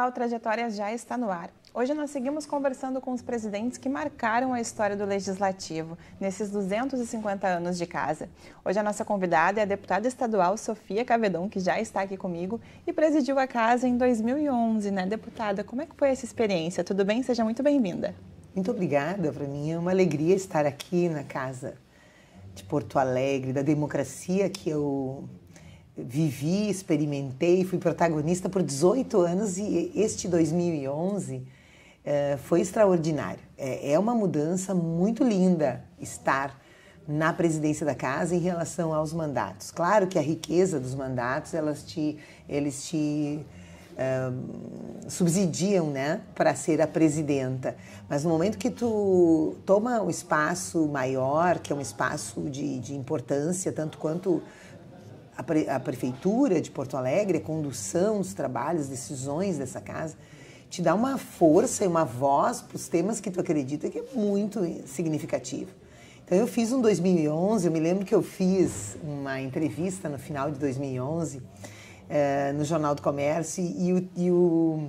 Olá, o Trajetórias já está no ar. Hoje nós seguimos conversando com os presidentes que marcaram a história do Legislativo nesses 250 anos de casa. Hoje a nossa convidada é a deputada estadual Sofia Cavedon, que já está aqui comigo e presidiu a casa em 2011, né, deputada? Como é que foi essa experiência? Tudo bem? Seja muito bem-vinda. Muito obrigada, para mim é uma alegria estar aqui na casa de Porto Alegre, da democracia que eu vivi, experimentei, fui protagonista por 18 anos e este 2011 foi extraordinário. É uma mudança muito linda estar na presidência da casa em relação aos mandatos. Claro que a riqueza dos mandatos, eles te subsidiam, né, para ser a presidenta. Mas no momento que tu toma um espaço maior, que é um espaço de importância, tanto quanto a Prefeitura de Porto Alegre, a condução dos trabalhos, decisões dessa casa, te dá uma força e uma voz para os temas que tu acredita que é muito significativo. Então eu fiz um 2011, eu me lembro que eu fiz uma entrevista no final de 2011 no Jornal do Comércio e o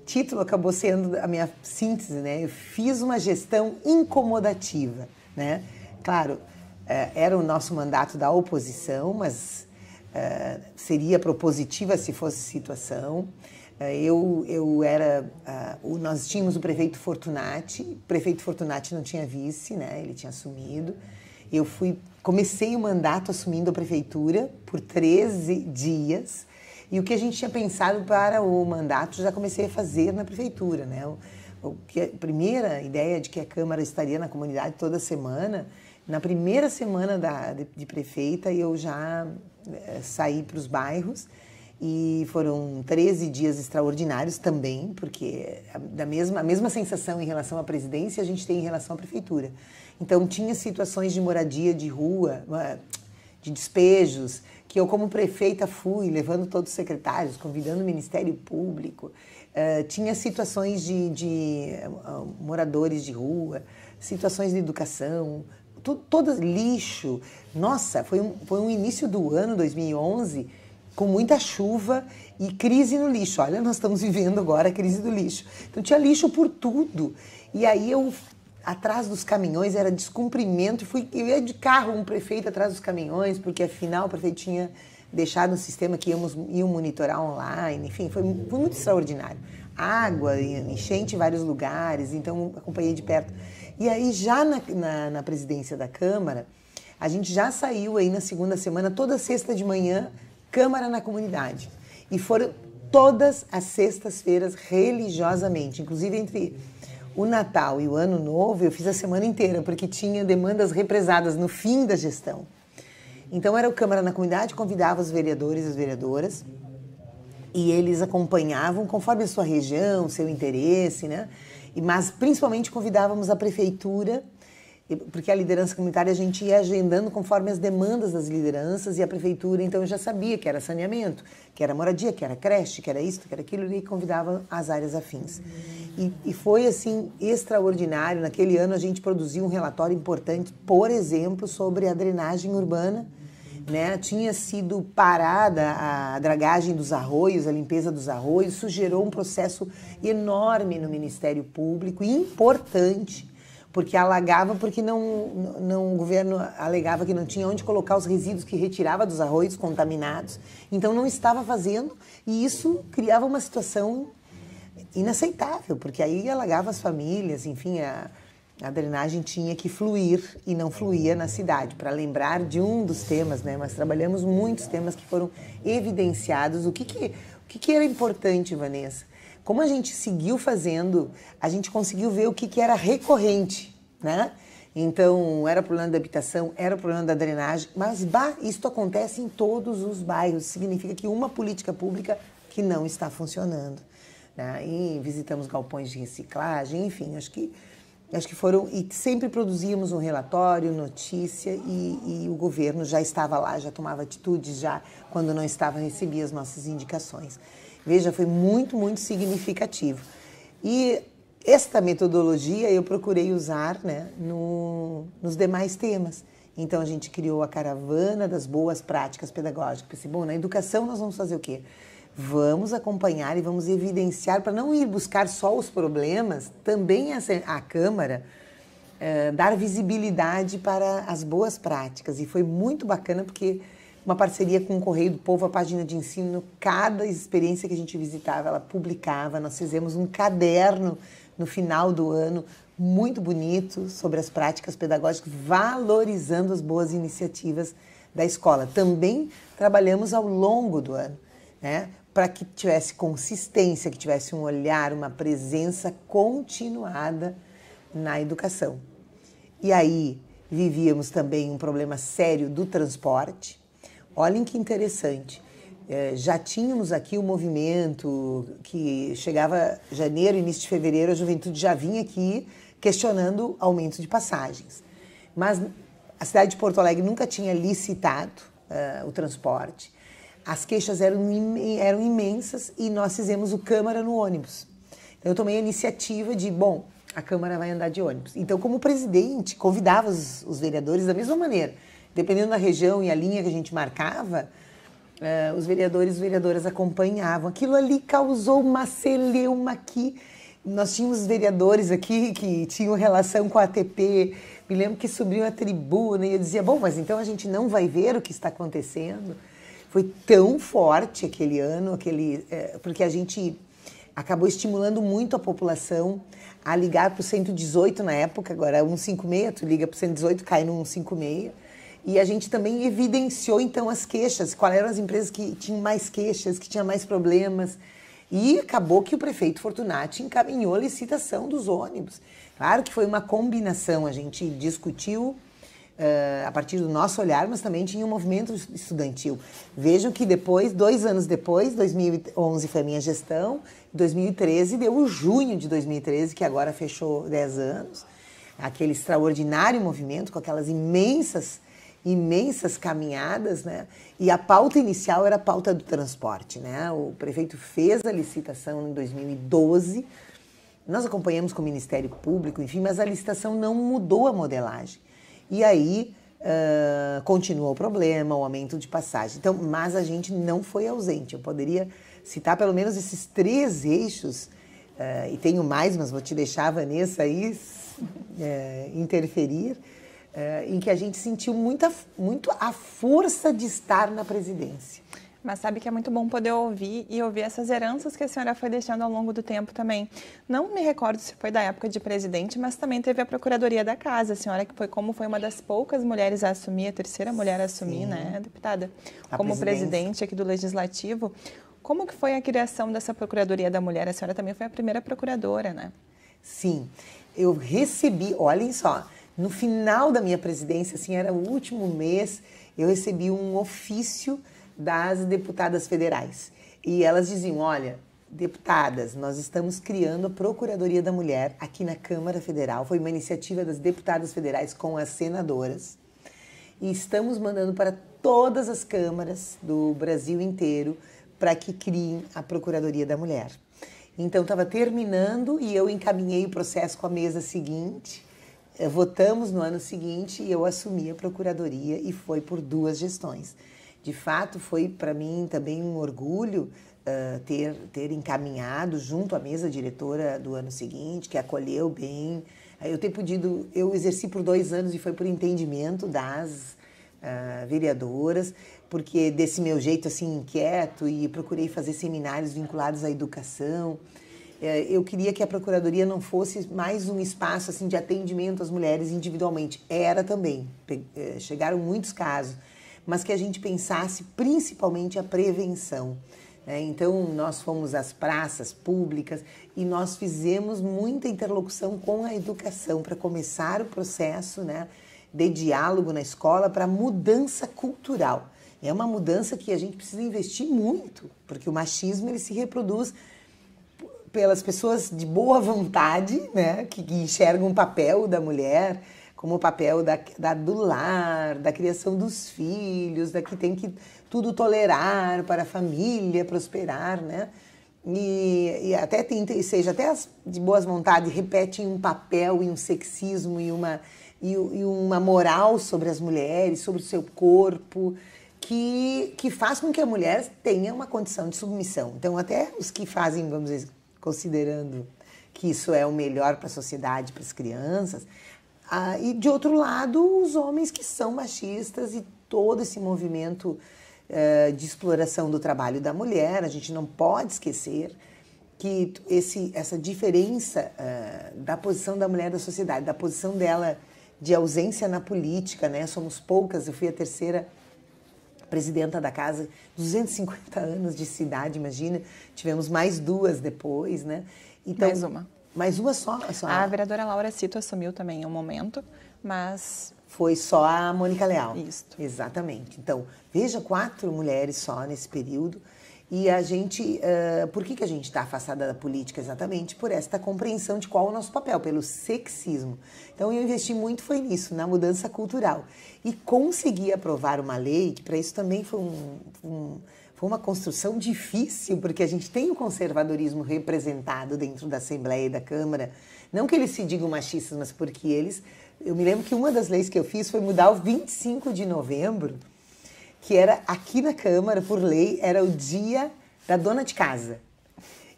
título acabou sendo a minha síntese, né? Eu fiz uma gestão incomodativa, né? Claro, era o nosso mandato da oposição, mas seria propositiva se fosse situação. Nós tínhamos o prefeito Fortunati não tinha vice, né? Ele tinha assumido. Comecei o mandato assumindo a prefeitura por 13 dias e o que a gente tinha pensado para o mandato já comecei a fazer na prefeitura, né? A primeira ideia de que a Câmara estaria na comunidade toda semana, na primeira semana de prefeita eu já saí para os bairros e foram 13 dias extraordinários também, porque a mesma sensação em relação à presidência a gente tem em relação à prefeitura. Então tinha situações de moradia de rua, de despejos, que eu como prefeita fui, levando todos os secretários, convidando o Ministério Público. Tinha situações de moradores de rua, situações de educação, lixo. Nossa, foi um início do ano 2011 com muita chuva e crise no lixo. Olha, nós estamos vivendo agora a crise do lixo. Então tinha lixo por tudo. E aí atrás dos caminhões, era descumprimento. Eu ia de carro, um prefeito atrás dos caminhões, porque afinal o prefeito tinha deixado um sistema que iam monitorar online. Enfim, foi muito extraordinário. Água, enchente em vários lugares, então acompanhei de perto. E aí já na presidência da Câmara, a gente já saiu aí na segunda semana, toda sexta de manhã, Câmara na comunidade. E foram todas as sextas-feiras religiosamente, inclusive entre o Natal e o Ano Novo, eu fiz a semana inteira, porque tinha demandas represadas no fim da gestão. Então era o Câmara na comunidade, convidava os vereadores e as vereadoras, e eles acompanhavam conforme a sua região, seu interesse, né? Mas principalmente convidávamos a prefeitura, porque a liderança comunitária a gente ia agendando conforme as demandas das lideranças e a prefeitura, então eu já sabia que era saneamento, que era moradia, que era creche, que era isso, que era aquilo, e convidava as áreas afins. E foi assim extraordinário. Naquele ano a gente produziu um relatório importante, por exemplo, sobre a drenagem urbana, né? Tinha sido parada a dragagem dos arroios, a limpeza dos arroios, isso gerou um processo enorme no Ministério Público, importante, porque alagava, porque o governo alegava que não tinha onde colocar os resíduos que retirava dos arroios contaminados, então não estava fazendo, e isso criava uma situação inaceitável, porque aí alagava as famílias, enfim, a drenagem tinha que fluir e não fluía na cidade. Para lembrar de um dos temas, né? Mas trabalhamos muitos temas que foram evidenciados. O que era importante, Vanessa? Como a gente seguiu fazendo, a gente conseguiu ver o que era recorrente, né? Então, era o problema da habitação, era o problema da drenagem, mas isso acontece em todos os bairros. Significa que uma política pública que não está funcionando, né? E visitamos galpões de reciclagem, enfim, acho que foram, e sempre produzíamos um relatório, notícia, e o governo já estava lá, já tomava atitudes, já quando não estava, recebia as nossas indicações. Veja, foi muito, muito significativo. E esta metodologia eu procurei usar, né, nos demais temas. Então a gente criou a caravana das boas práticas pedagógicas. Pensei, bom, na educação nós vamos fazer o quê? vamos acompanhar e vamos evidenciar, para não ir buscar só os problemas, também a Câmara dar visibilidade para as boas práticas. E foi muito bacana porque uma parceria com o Correio do Povo, a página de ensino, cada experiência que a gente visitava, ela publicava. Nós fizemos um caderno no final do ano, muito bonito, sobre as práticas pedagógicas, valorizando as boas iniciativas da escola. Também trabalhamos ao longo do ano, né, para que tivesse consistência, que tivesse um olhar, uma presença continuada na educação. E aí vivíamos também um problema sério do transporte. Olhem que interessante, já tínhamos aqui um movimento que chegava janeiro, início de fevereiro, a juventude já vinha aqui questionando aumento de passagens. Mas a cidade de Porto Alegre nunca tinha licitado o transporte. As queixas eram imensas e nós fizemos o Câmara no ônibus. Então eu tomei a iniciativa de, bom, a Câmara vai andar de ônibus. Então, como presidente, convidava os vereadores da mesma maneira. Dependendo da região e a linha que a gente marcava, os vereadores e vereadoras acompanhavam. Aquilo ali causou uma celeuma aqui. Nós tínhamos vereadores aqui que tinham relação com a ATP. Me lembro que subiam a tribuna e eu dizia, bom, mas então a gente não vai ver o que está acontecendo? Foi tão forte aquele ano, porque a gente acabou estimulando muito a população a ligar para o 118 na época, agora é 156, tu liga para o 118, cai no 156. E a gente também evidenciou, então, as queixas, quais eram as empresas que tinham mais queixas, que tinham mais problemas. E acabou que o prefeito Fortunati encaminhou a licitação dos ônibus. Claro que foi uma combinação, a gente discutiu a partir do nosso olhar, mas também tinha um movimento estudantil. Vejam que depois, 2 anos depois, 2011 foi a minha gestão, 2013 deu o junho de 2013, que agora fechou 10 anos, aquele extraordinário movimento com aquelas imensas caminhadas, né? E a pauta inicial era a pauta do transporte, né? O prefeito fez a licitação em 2012, nós acompanhamos com o Ministério Público, enfim, mas a licitação não mudou a modelagem. E aí continuou o problema, o aumento de passagem. Então, mas a gente não foi ausente. Eu poderia citar pelo menos esses 3 eixos, e tenho mais, mas vou te deixar a Vanessa aí interferir, em que a gente sentiu muito a força de estar na presidência. Mas sabe que é muito bom poder ouvir essas heranças que a senhora foi deixando ao longo do tempo também. Não me recordo se foi da época de presidente, mas também teve a Procuradoria da Casa. A senhora que foi uma das poucas mulheres a assumir, a terceira mulher a assumir, né, deputada? Como presidente aqui do Legislativo. Como que foi a criação dessa Procuradoria da Mulher? A senhora também foi a primeira procuradora, né? Sim, eu recebi, olhem só, no final da minha presidência, assim, era o último mês, eu recebi um ofício das deputadas federais. E elas diziam, olha, deputadas, nós estamos criando a Procuradoria da Mulher aqui na Câmara Federal. Foi uma iniciativa das deputadas federais com as senadoras. E estamos mandando para todas as câmaras do Brasil inteiro para que criem a Procuradoria da Mulher. Então, estava terminando e eu encaminhei o processo com a mesa seguinte. Votamos no ano seguinte e eu assumi a Procuradoria e foi por 2 gestões. De fato, foi para mim também um orgulho ter encaminhado junto à mesa diretora do ano seguinte, que acolheu bem. Eu exerci por 2 anos e foi por entendimento das vereadoras, porque desse meu jeito assim inquieto e procurei fazer seminários vinculados à educação. Eu queria que a Procuradoria não fosse mais um espaço assim de atendimento às mulheres individualmente. Era também, chegaram muitos casos, mas que a gente pensasse principalmente a prevenção. Então, nós fomos às praças públicas e nós fizemos muita interlocução com a educação para começar o processo, né, de diálogo na escola para mudança cultural. É uma mudança que a gente precisa investir muito, porque o machismo ele se reproduz pelas pessoas de boa vontade, né, que enxergam o papel da mulher como o papel do lar, da criação dos filhos, da que tem que tudo tolerar para a família prosperar, né? E até seja até as de boas vontades repetem um papel e um sexismo e uma moral sobre as mulheres, sobre o seu corpo, que faz com que a mulher tenha uma condição de submissão. Então, até os que fazem, vamos dizer, considerando que isso é o melhor para a sociedade, para as crianças, e de outro lado, os homens que são machistas e todo esse movimento de exploração do trabalho da mulher. A gente não pode esquecer que essa diferença da posição da mulher na sociedade, da posição dela de ausência na política, né? Somos poucas, eu fui a terceira presidenta da casa, 250 anos de cidade, imagina, tivemos mais duas depois, né? Então, mais uma. Mais uma só? A vereadora Laura Cito assumiu também em um momento, mas... Foi só a Mônica Leal. Isso. Exatamente. Então, veja, 4 mulheres só nesse período. E a gente... por que a gente está afastada da política? Exatamente por esta compreensão de qual é o nosso papel, pelo sexismo. Então, eu investi muito foi nisso, na mudança cultural. E consegui aprovar uma lei, que para isso também foi foi uma construção difícil, porque a gente tem o conservadorismo representado dentro da Assembleia e da Câmara. Não que eles se digam machistas, mas porque eles... Eu me lembro que uma das leis que eu fiz foi mudar o 25 de novembro, que era aqui na Câmara, por lei, era o dia da dona de casa.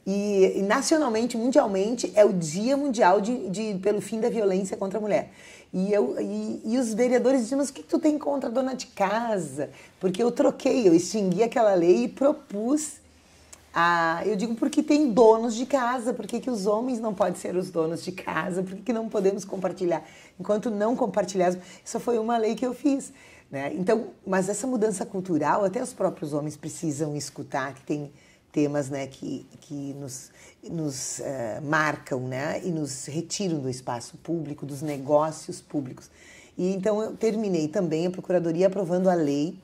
E nacionalmente, mundialmente, é o Dia Mundial pelo fim da violência contra a mulher. E os vereadores diziam, mas o que tu tem contra a dona de casa? Porque eu extingui aquela lei e propus eu digo, porque tem donos de casa, por que os homens não podem ser os donos de casa? Por que não podemos compartilhar? Enquanto não compartilharmos, isso foi uma lei que eu fiz, né? Então, mas essa mudança cultural, até os próprios homens precisam escutar, que tem temas, né, que nos marcam, né, e nos retiram do espaço público, dos negócios públicos. E então eu terminei também a Procuradoria aprovando a lei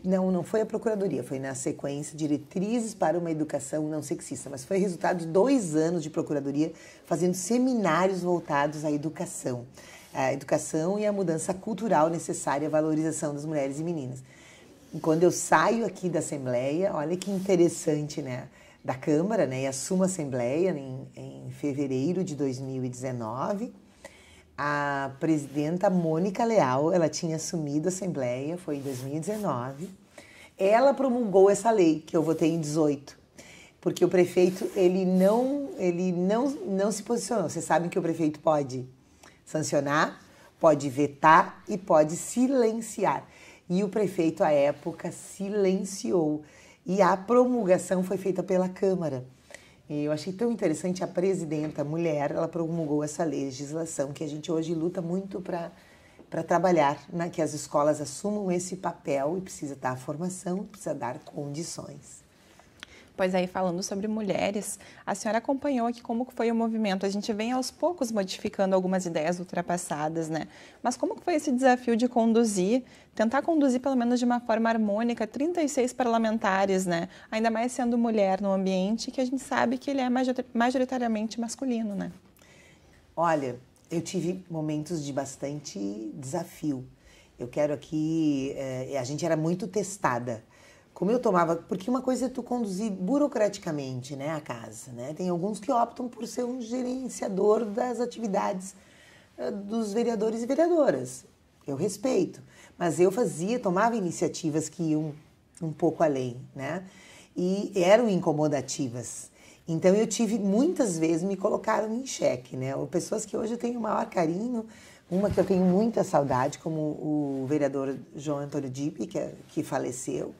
não foi a Procuradoria, foi na sequência, Diretrizes para uma Educação Não Sexista, mas foi resultado de 2 anos de Procuradoria fazendo seminários voltados à educação. A educação e a mudança cultural necessária à valorização das mulheres e meninas. E quando eu saio aqui da Assembleia, olha que interessante, né? Da Câmara, né? E assumo a Assembleia em fevereiro de 2019, a presidenta Mônica Leal, ela tinha assumido a Assembleia, foi em 2019. Ela promulgou essa lei, que eu votei em 18, porque o prefeito, ele não se posicionou. Vocês sabem que o prefeito pode sancionar, pode vetar e pode silenciar. E o prefeito, à época, silenciou. E a promulgação foi feita pela Câmara. E eu achei tão interessante, a presidenta mulher, ela promulgou essa legislação que a gente hoje luta muito para trabalhar, né? Que as escolas assumam esse papel e precisa dar formação, precisa dar condições. Pois aí, falando sobre mulheres, a senhora acompanhou aqui como foi o movimento. A gente vem aos poucos modificando algumas ideias ultrapassadas, né? Mas como foi esse desafio de tentar conduzir pelo menos de uma forma harmônica 36 parlamentares, né? Ainda mais sendo mulher no ambiente que a gente sabe que ele é majoritariamente masculino, né? Olha, eu tive momentos de bastante desafio. Eu quero aqui... a gente era muito testada. Como eu tomava... Porque uma coisa é tu conduzir burocraticamente, né, a casa, né? Tem alguns que optam por ser um gerenciador das atividades dos vereadores e vereadoras. Eu respeito. Mas eu tomava iniciativas que iam um pouco além, né? E eram incomodativas. Então, eu tive, muitas vezes, me colocaram em xeque, né? Ou pessoas que hoje eu tenho o maior carinho, uma que eu tenho muita saudade, como o vereador João Antônio Dipp, que faleceu.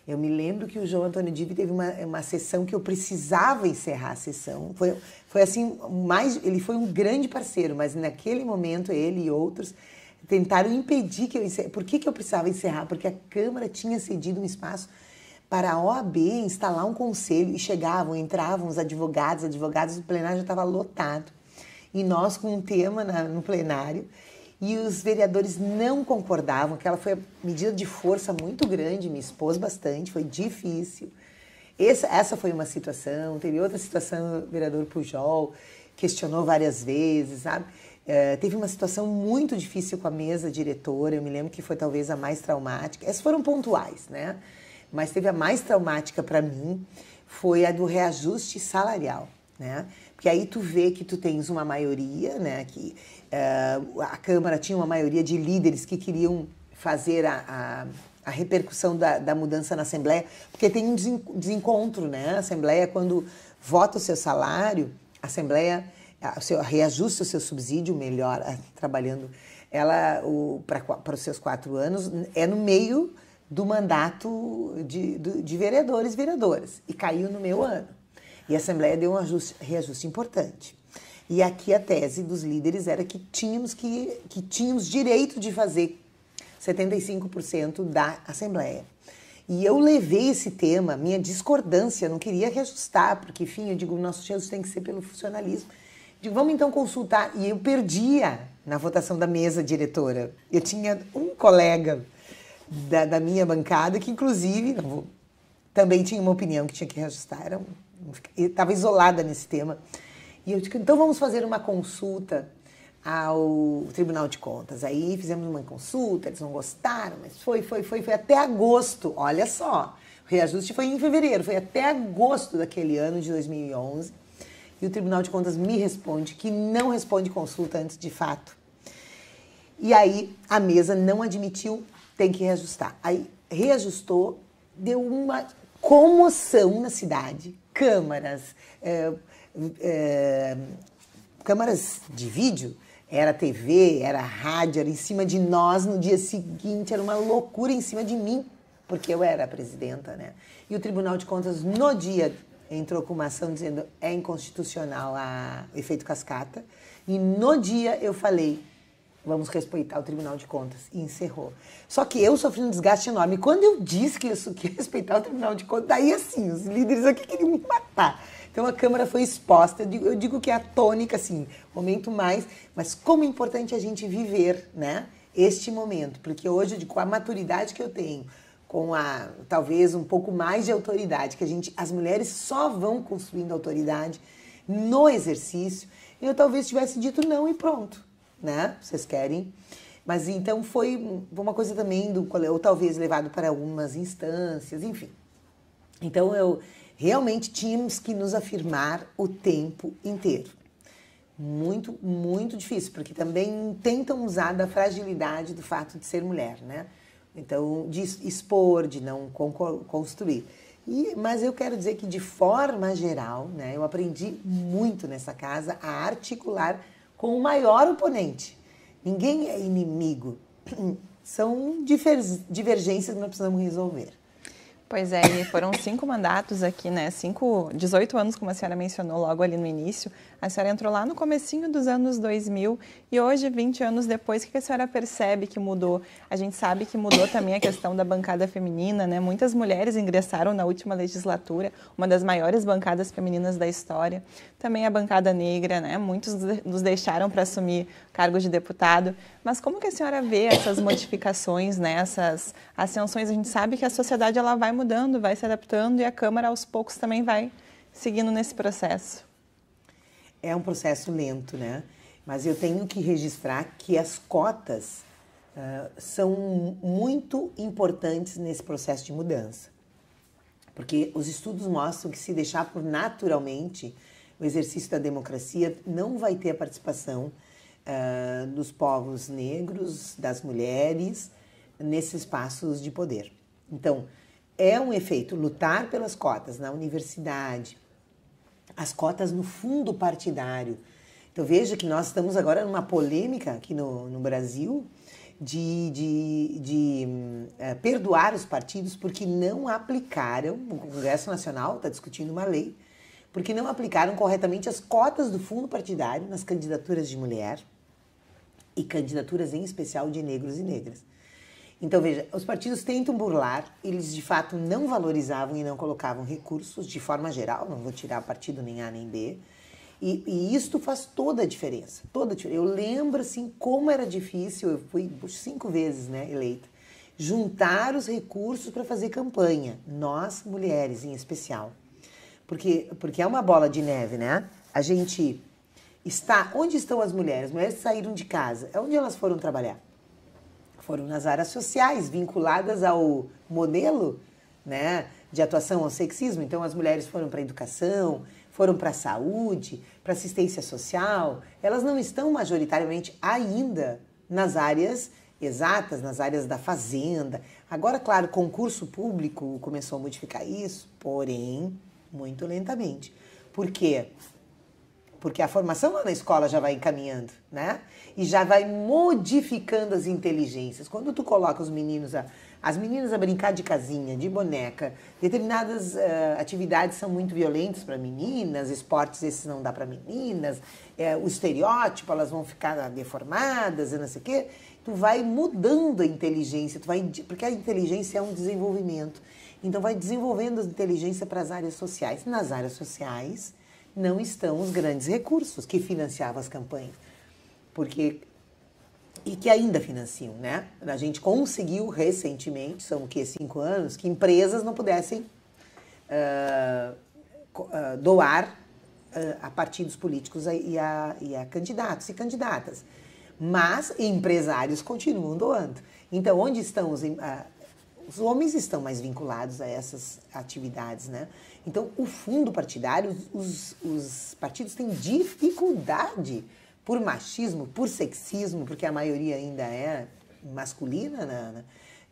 Eu me lembro que o João Antônio Dipp teve uma sessão que eu precisava encerrar a sessão. Foi assim, ele foi um grande parceiro, mas naquele momento ele e outros tentaram impedir que eu encerrasse. Por que eu precisava encerrar? Porque a Câmara tinha cedido um espaço para a OAB instalar um conselho e entravam os advogados, o plenário já estava lotado. E nós com um tema no plenário, e os vereadores não concordavam, aquela foi a medida de força muito grande, me expôs bastante, foi difícil. Essa foi uma situação, teve outra situação, o vereador Pujol questionou várias vezes, sabe? Teve uma situação muito difícil com a mesa diretora, eu me lembro que foi talvez a mais traumática. Essas foram pontuais, né? Mas teve a mais traumática para mim, foi a do reajuste salarial, né? Porque aí tu vê que tu tens uma maioria, né? Que a Câmara tinha uma maioria de líderes que queriam fazer a repercussão da mudança na Assembleia, porque tem um desencontro, né? A Assembleia, quando vota o seu salário, a Assembleia reajusta o seu subsídio, melhor, trabalhando para os seus 4 anos, é no meio do mandato de vereadores e vereadoras, e caiu no meu ano. E a Assembleia deu um reajuste importante. E aqui a tese dos líderes era que tínhamos direito de fazer 75% da Assembleia. E eu levei esse tema, minha discordância, não queria reajustar, porque, enfim, eu digo, o nosso reajuste tem que ser pelo funcionalismo. Digo, vamos então consultar. E eu perdia na votação da mesa diretora. Eu tinha um colega da minha bancada que, inclusive, também tinha uma opinião que tinha que reajustar. Estava isolada nesse tema. E eu disse, então vamos fazer uma consulta ao Tribunal de Contas. Aí fizemos uma consulta, eles não gostaram, mas foi até agosto, olha só. O reajuste foi em fevereiro, foi até agosto daquele ano de 2011. E o Tribunal de Contas me responde que não responde consulta antes de fato. E aí a mesa não admitiu, tem que reajustar. Aí reajustou, deu uma comoção na cidade. Câmaras de vídeo, era TV, era rádio, era em cima de nós no dia seguinte, era uma loucura em cima de mim, porque eu era a presidenta, né? E o Tribunal de Contas, no dia, entrou com uma ação dizendo é inconstitucional o efeito cascata, e no dia eu falei, vamos respeitar o Tribunal de Contas, e encerrou. Só que eu sofri um desgaste enorme. Quando eu disse que eu queria respeitar o Tribunal de Contas, daí assim, os líderes aqui queriam me matar. Então a Câmara foi exposta, eu digo que é a tônica, assim, momento mais, mas como é importante a gente viver, né, este momento, porque hoje, com a maturidade que eu tenho, com talvez um pouco mais de autoridade, que as mulheres só vão construindo autoridade no exercício, eu talvez tivesse dito não e pronto, né, vocês querem? Mas então foi uma coisa também, ou talvez levado para algumas instâncias, enfim. Então realmente tínhamos que nos afirmar o tempo inteiro. Muito, muito difícil, porque também tentam usar da fragilidade do fato de ser mulher, né? Então, de expor, de não construir. Mas eu quero dizer que, de forma geral, né, eu aprendi muito nessa casa a articular com o maior oponente. Ninguém é inimigo. São divergências que nós precisamos resolver. Pois é, e foram 5 mandatos aqui, né? 18 anos, como a senhora mencionou logo ali no início. A senhora entrou lá no comecinho dos anos 2000 e hoje, 20 anos depois, o que a senhora percebe que mudou? A gente sabe que mudou também a questão da bancada feminina, né? Muitas mulheres ingressaram na última legislatura, uma das maiores bancadas femininas da história. Também a bancada negra, né? Muitos nos deixaram para assumir cargos de deputado. Mas como que a senhora vê essas modificações, né? Essas ascensões? A gente sabe que a sociedade ela vai mudando, vai se adaptando e a Câmara aos poucos também vai seguindo nesse processo. É um processo lento, né? Mas eu tenho que registrar que as cotas são muito importantes nesse processo de mudança. Porque os estudos mostram que se deixar por naturalmente o exercício da democracia, não vai ter a participação dos povos negros, das mulheres, nesses espaços de poder. Então, é um efeito lutar pelas cotas na universidade, as cotas no fundo partidário. Então veja que nós estamos agora numa polêmica aqui no Brasil de perdoar os partidos porque não aplicaram, o Congresso Nacional está discutindo uma lei, porque não aplicaram corretamente as cotas do fundo partidário nas candidaturas de mulher e candidaturas em especial de negros e negras. Então, veja, os partidos tentam burlar, eles de fato não valorizavam e não colocavam recursos de forma geral, não vou tirar partido nem A nem B, e isto faz toda a diferença, toda a diferença. Eu lembro, assim, como era difícil, eu fui 5 vezes, né, eleita, juntar os recursos para fazer campanha, nós, mulheres em especial, porque é uma bola de neve, né? A gente onde estão as mulheres? As mulheres saíram de casa, onde elas foram trabalhar? Foram nas áreas sociais, vinculadas ao modelo, né, de atuação ao sexismo. Então, as mulheres foram para a educação, foram para a saúde, para assistência social. Elas não estão majoritariamente ainda nas áreas exatas, nas áreas da fazenda. Agora, claro, concurso público começou a modificar isso, porém, muito lentamente. Por quê? Porque a formação lá na escola já vai encaminhando, né? E já vai modificando as inteligências. Quando tu coloca as meninas a brincar de casinha, de boneca, determinadas atividades são muito violentas para meninas, esportes esses não dá para meninas, o estereótipo, elas vão ficar deformadas e não sei o quê. Tu vai mudando a inteligência, porque a inteligência é um desenvolvimento. Então vai desenvolvendo a inteligência para as áreas sociais. Nas áreas sociais não estão os grandes recursos que financiavam as campanhas. E que ainda financiam, né? A gente conseguiu recentemente, são 5 anos, que empresas não pudessem doar a partidos políticos e a candidatos e candidatas. Mas empresários continuam doando. Então, onde estão os homens estão mais vinculados a essas atividades, né? Então, o fundo partidário, os partidos têm dificuldade por machismo, por sexismo, porque a maioria ainda é masculina,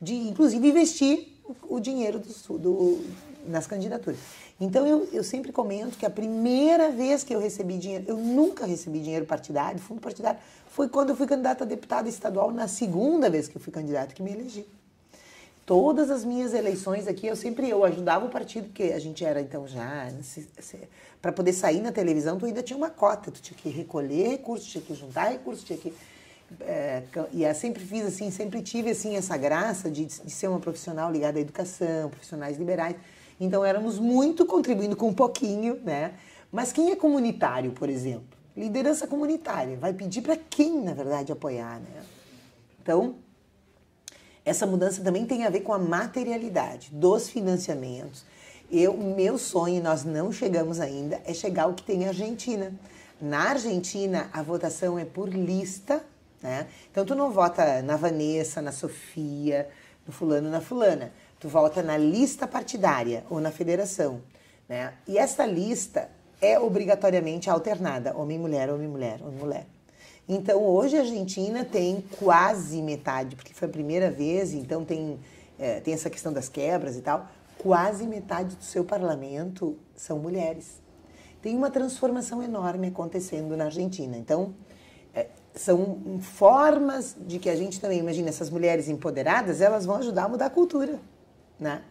de inclusive investir o dinheiro nas candidaturas. Então, eu sempre comento que a primeira vez que eu recebi dinheiro, eu nunca recebi dinheiro partidário, fundo partidário, foi quando eu fui candidata a deputada estadual, na segunda vez que eu fui candidata, que me elegi. Todas as minhas eleições aqui, eu ajudava o partido, porque a gente era, então, para poder sair na televisão, tu ainda tinha uma cota, tu tinha que recolher recursos, tinha que juntar recursos, tinha que... e eu sempre fiz assim, sempre tive assim, essa graça de ser uma profissional ligada à educação, profissionais liberais. Então, éramos muito contribuindo com um pouquinho, né? Mas quem é comunitário, por exemplo? Liderança comunitária, vai pedir para quem, na verdade, apoiar, né? Então, essa mudança também tem a ver com a materialidade dos financiamentos. Meu sonho, nós não chegamos ainda, é chegar ao que tem a Argentina. Na Argentina, a votação é por lista, né? Então, tu não vota na Vanessa, na Sofia, no fulano, na fulana. Tu vota na lista partidária ou na federação, né? E essa lista é obrigatoriamente alternada, homem-mulher, homem-mulher, homem-mulher. Então, hoje a Argentina tem quase metade, porque foi a primeira vez, então tem essa questão das quebras e tal, quase metade do seu parlamento são mulheres. Tem uma transformação enorme acontecendo na Argentina. Então, são formas de que a gente também, imagina, essas mulheres empoderadas, elas vão ajudar a mudar a cultura, né?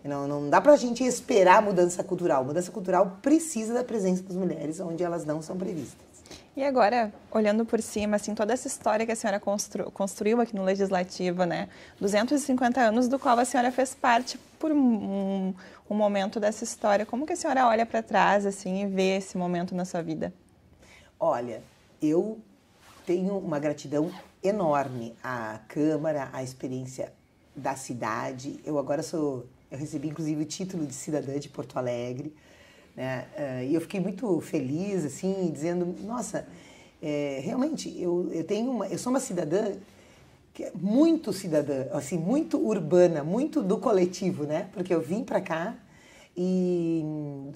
Não dá pra gente esperar a mudança cultural. A mudança cultural precisa da presença das mulheres onde elas não são previstas. E agora, olhando por cima, assim, toda essa história que a senhora construiu aqui no Legislativo, né? 250 anos do qual a senhora fez parte por um momento dessa história. Como que a senhora olha para trás, assim, e vê esse momento na sua vida? Olha, eu tenho uma gratidão enorme à Câmara, à experiência da cidade. Eu recebi, inclusive, o título de cidadã de Porto Alegre, né? E eu fiquei muito feliz, assim, dizendo, nossa, realmente, eu sou uma cidadã que é muito cidadã, assim, muito urbana, muito do coletivo, né? Porque eu vim para cá e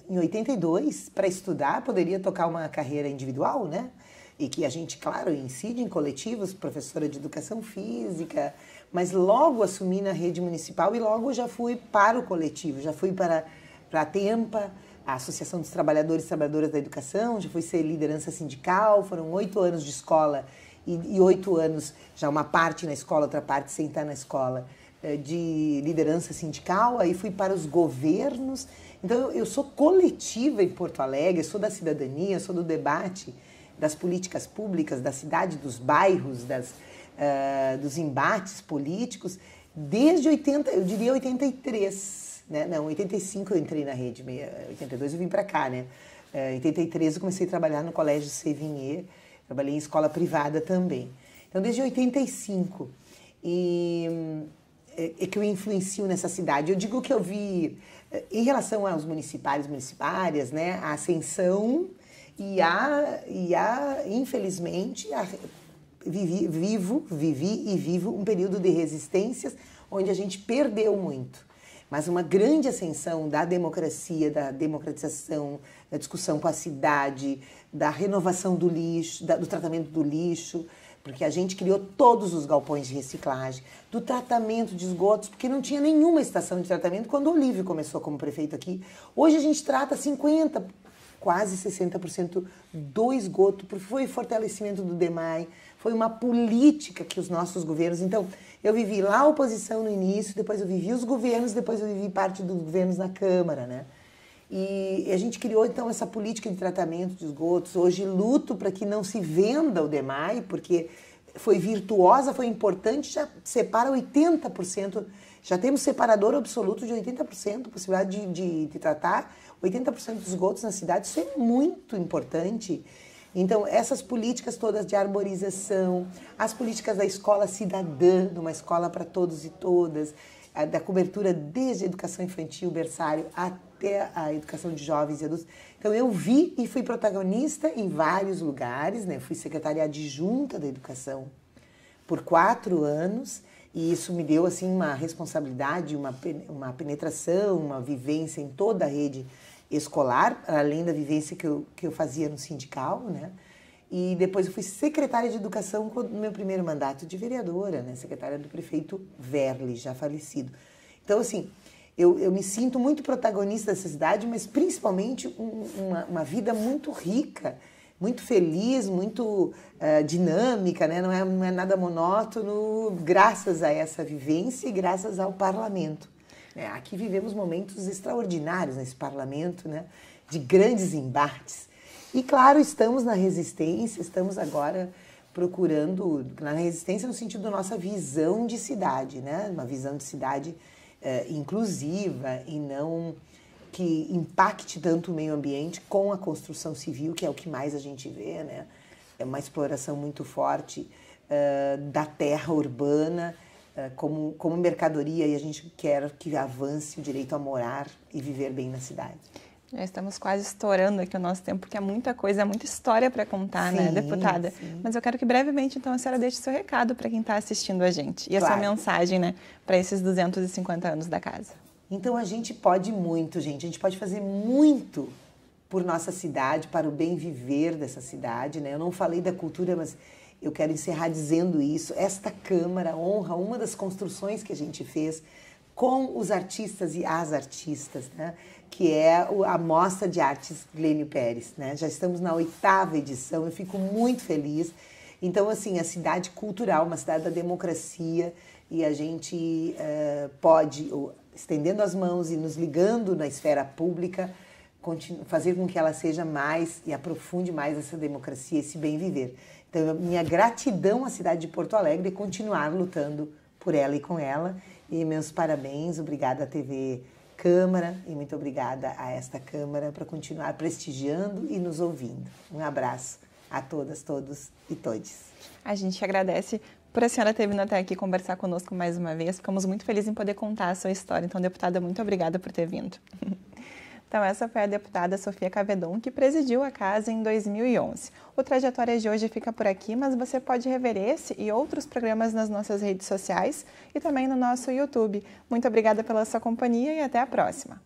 em 82, para estudar, poderia tocar uma carreira individual, né? E que a gente, claro, incide em coletivos, professora de educação física, mas logo assumi na rede municipal e logo já fui para o coletivo, já fui para a TEMPA, a Associação dos Trabalhadores e Trabalhadoras da Educação, já fui ser liderança sindical, foram 8 anos de escola e 8 anos, já uma parte na escola, outra parte sem estar na escola, de liderança sindical, aí fui para os governos. Então eu sou coletiva em Porto Alegre, sou da cidadania, sou do debate das políticas públicas, da cidade, dos bairros, dos embates políticos, desde 83, né? Não, 85 eu entrei na rede, 82 eu vim para cá, né? 83 eu comecei a trabalhar no Colégio Sévigné, trabalhei em escola privada também. Então, desde 85, é que eu influencio nessa cidade. Eu digo que eu vi, em relação aos municipários, municipárias, né? A ascensão infelizmente, vivi e vivo um período de resistências onde a gente perdeu muito. Mas uma grande ascensão da democracia, da democratização, da discussão com a cidade, da renovação do lixo, do tratamento do lixo, porque a gente criou todos os galpões de reciclagem, do tratamento de esgotos, porque não tinha nenhuma estação de tratamento quando o Olívio começou como prefeito aqui. Hoje a gente trata 50%, quase 60% do esgoto, porque foi fortalecimento do DEMAI, foi uma política que os nossos governos... Então, eu vivi lá a oposição no início, depois eu vivi os governos, depois eu vivi parte dos governos na Câmara, né? E a gente criou, então, essa política de tratamento de esgotos. Hoje luto para que não se venda o DEMAI, porque foi virtuosa, foi importante, já separa 80%, já temos separador absoluto de 80%, possibilidade de tratar 80% dos esgotos na cidade. Isso é muito importante. Então, essas políticas todas de arborização, as políticas da escola cidadã, de uma escola para todos e todas, da cobertura desde a educação infantil, berçário, até a educação de jovens e adultos. Então, eu vi e fui protagonista em vários lugares, né? Fui secretária adjunta da educação por 4 anos, e isso me deu, assim, uma responsabilidade, uma penetração, uma vivência em toda a rede escolar, além da vivência que eu fazia no sindical, né? E depois eu fui secretária de educação no meu primeiro mandato de vereadora, né? Secretária do prefeito Verli, já falecido. Então, assim, eu me sinto muito protagonista dessa cidade, mas principalmente uma vida muito rica, muito feliz, muito dinâmica, né? Não é nada monótono, graças a essa vivência e graças ao parlamento. Aqui vivemos momentos extraordinários nesse parlamento, né? De grandes embates. E, claro, estamos na resistência, estamos agora procurando, na resistência no sentido da nossa visão de cidade, né? Uma visão de cidade inclusiva e não que impacte tanto o meio ambiente com a construção civil, que é o que mais a gente vê, né? É uma exploração muito forte da terra urbana, como mercadoria, e a gente quer que avance o direito a morar e viver bem na cidade. Já estamos quase estourando aqui o nosso tempo, porque é muita coisa, é muita história para contar, sim, né, deputada? Sim. Mas eu quero que brevemente, então, a senhora deixe seu recado para quem está assistindo a gente e a sua mensagem, né, para esses 250 anos da casa. Então, a gente pode muito, gente. A gente pode fazer muito por nossa cidade, para o bem viver dessa cidade, né? Eu não falei da cultura, mas eu quero encerrar dizendo isso. Esta Câmara honra uma das construções que a gente fez com os artistas e as artistas, né? Que é a Mostra de Artes Glênio Pérez, né? Já estamos na 8ª edição, eu fico muito feliz. Então, assim, a cidade cultural, uma cidade da democracia, e a gente pode, estendendo as mãos e nos ligando na esfera pública, fazer com que ela seja mais e aprofunde mais essa democracia, esse bem viver. Então, minha gratidão à cidade de Porto Alegre e continuar lutando por ela e com ela. E meus parabéns, obrigada à TV Câmara e muito obrigada a esta Câmara por continuar prestigiando e nos ouvindo. Um abraço a todas, todos e todes. A gente agradece por a senhora ter vindo até aqui conversar conosco mais uma vez. Ficamos muito felizes em poder contar a sua história. Então, deputada, muito obrigada por ter vindo. Então, essa foi a deputada Sofia Cavedon, que presidiu a casa em 2011. O Trajetória de hoje fica por aqui, mas você pode rever esse e outros programas nas nossas redes sociais e também no nosso YouTube. Muito obrigada pela sua companhia e até a próxima.